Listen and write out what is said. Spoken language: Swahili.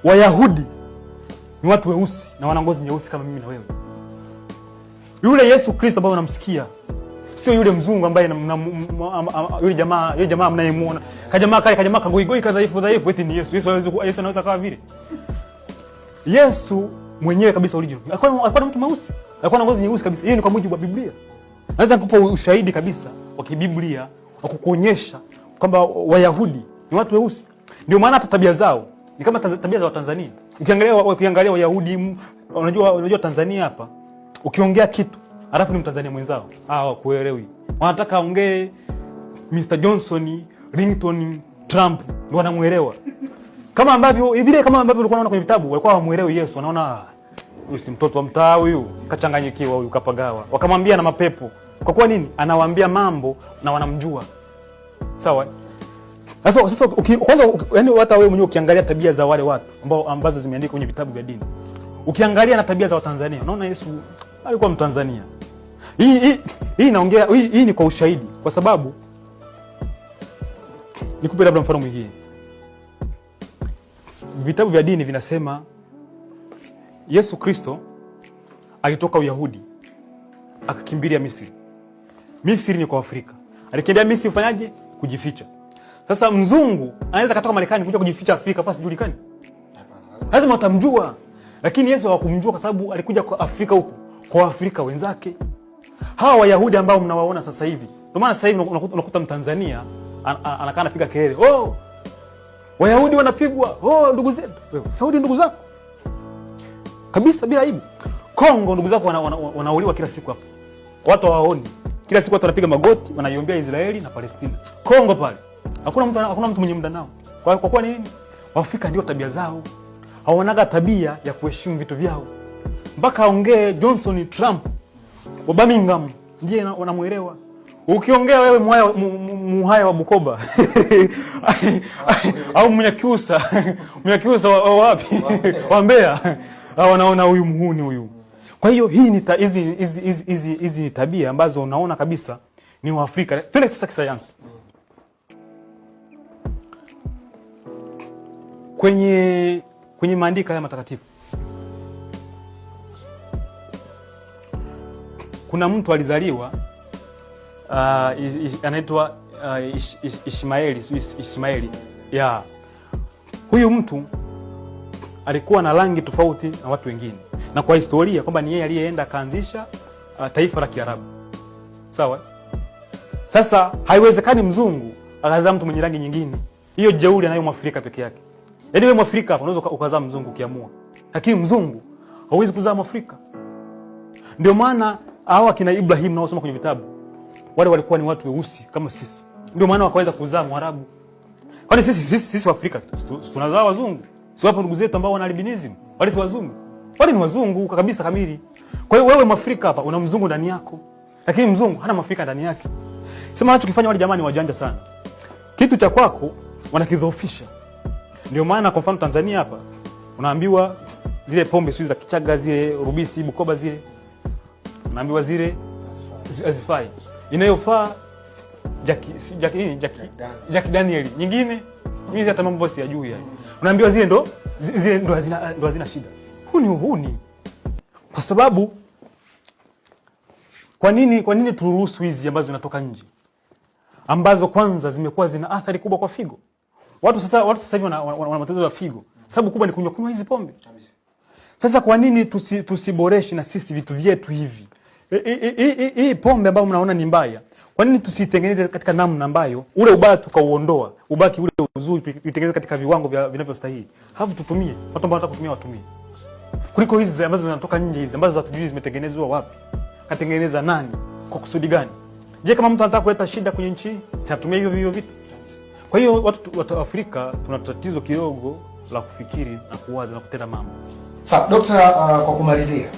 Wayahudi ni watu weusi na wana ngozi nyeusi kama mimi na wewe. Yule Yesu Kristo ambaye unamsikia sio yule mzungu ambaye yule jamaa mnayemuona. Kajamaa kagoigoi dhaifu eti ni Yesu. Yesu anaweza kawa vile. Yesu mwenyewe kabisa original. Alikuwa mtu mweusi. Alikuwa na ngozi nyeusi kabisa. Hiyo ni kwa mujibu wa Biblia. Naweza kukupa ushahidi kabisa wa kibiblia wa kukuonyesha kwamba Wayahudi ni watu weusi. Ndio maana hata tabia zao ni kama tabia za Watanzania. Ukiangalia Wayahudi, unajua Tanzania hapa, ukiongea kitu alafu ni Mtanzania mwenzao, kuelewi. Wanataka aongee Mr. Johnson, Rington, Trump ndio wanamuelewa. Kama ambavyo ulikuwa unaona kwenye vitabu, walikuwa hawamuelewi Yesu, wanaona huyu si mtoto wa mtaa huyu, kachanganyikiwa huyu, kapagawa. Wakamwambia na mapepo. Kwa kuwa nini? Anawaambia mambo na wanamjua. Sawa? Sasa kwanza yani hata wewe mwenyewe ukiangalia tabia za wale watu ambazo zimeandikwa kwenye vitabu vya dini, ukiangalia na tabia za Watanzania, unaona Yesu alikuwa Mtanzania. Hii ni kwa ushahidi, kwa sababu nikupe labda mfano mwingine. Vitabu vya dini vinasema Yesu Kristo alitoka Uyahudi akakimbilia Misri. Misri ni kwa Afrika. Alikimbia Misri kufanyaje? Kujificha. Sasa mzungu anaweza katoka Marekani kuja kujificha Afrika pasi julikani? Lazima utamjua. Lakini Yesu hawakumjua kwa sababu alikuja kwa Afrika huko, kwa Afrika wenzake. Hawa Wayahudi ambao mnawaona sasa hivi. Ndio maana sasa hivi unakuta Mtanzania anakaa anapiga kelele. Oh! Wayahudi wanapigwa. Oh, ndugu zetu. Wayahudi ndugu zako. Kabisa bila aibu. Kongo ndugu zako wanauliwa kila siku hapo. Watu hawaoni. Kila siku watu wanapiga magoti, wanaiombea Israeli na Palestina. Kongo pale. Hakuna mtu mwenye muda nao. Kwa kuwa nini? Waafrika ndio tabia zao. Haonaga tabia ya kuheshimu vitu vyao. Mpaka aongee Johnson, Trump, wa Birmingham ndiye wanamuelewa. Ukiongea wewe Muhaya wa Bukoba au Mnyakyusa wa wapi? Wa Mbeya. Wanaona huyu muhuni huyu. Kwa hiyo hii ni hizi ni tabia ambazo unaona kabisa ni Waafrika. Twende sasa kisayansi. Kwenye maandiko haya matakatifu kuna mtu alizaliwa anaitwa Ishmaeli. Ya. Huyu mtu alikuwa na rangi tofauti na watu wengine. Na kwa historia kwamba ni yeye aliyeenda kaanzisha taifa la Kiarabu. Sawa? Sasa haiwezekani mzungu akazaa mtu mwenye rangi nyingine. Hiyo jeuri anayo Mwafrika peke yake. Yaani wewe Mwafrika hapo unaweza ukazaa mzungu ukiamua. Lakini mzungu hauwezi kuzaa Mwafrika. Ndio maana hawa kina Ibrahim na wasoma kwenye vitabu, wale walikuwa ni watu weusi kama sisi. Ndio maana wakaweza kuzaa Mwarabu. Kwani sisi Waafrika tunazaa wazungu? Si wapo ndugu zetu ambao wana albinism? Wale si wazungu. Wale ni wazungu kabisa kamili. Kwa hiyo wewe Mwafrika hapa una mzungu ndani yako. Lakini mzungu hana Mwafrika ndani yake. Sema wanachokifanya wale jamani wajanja sana. Kitu cha kwako wanakidhoofisha. Ndio maana kwa mfano Tanzania hapa unaambiwa zile pombe sio za Kichaga, zile Rubisi, Bukoba zile. Unaambiwa zile hazifai. Inayofaa Jack Daniel. Nyingine mimi hata mambo bosi ajui yani. Unaambiwa zile ndo hazina shida. Huni. Kwa sababu kwa nini turuhusu hizi ambazo zinatoka nje? Ambazo kwanza zimekuwa zina athari kubwa kwa figo. Watu sasa hivi wana matatizo ya figo. Sababu kubwa ni kunywa hizi pombe. Sasa kwa nini tusiboreshe na sisi vitu vyetu hivi? Hii pombe ambayo mnaona ni mbaya, kwa nini tusitengeneze katika namna ambayo ule ubaya tukauondoa, ubaki ule uzuri tuitengeneze katika viwango vinavyostahili. Halafu tutumie. Watu ambao wanataka kutumia watumie. Kuliko hizi ambazo zinatoka nje, hizi ambazo hatujui zimetengenezwa wapi. Katengeneza nani? Kwa kusudi gani? Je, kama mtu anataka kuleta shida kwenye nchi, si atumie hivyo vitu? Kwa hiyo watu wa Afrika tuna tatizo kidogo la kufikiri na kuwaza na kutenda mambo. Sawa, Dr. Kwa kumalizia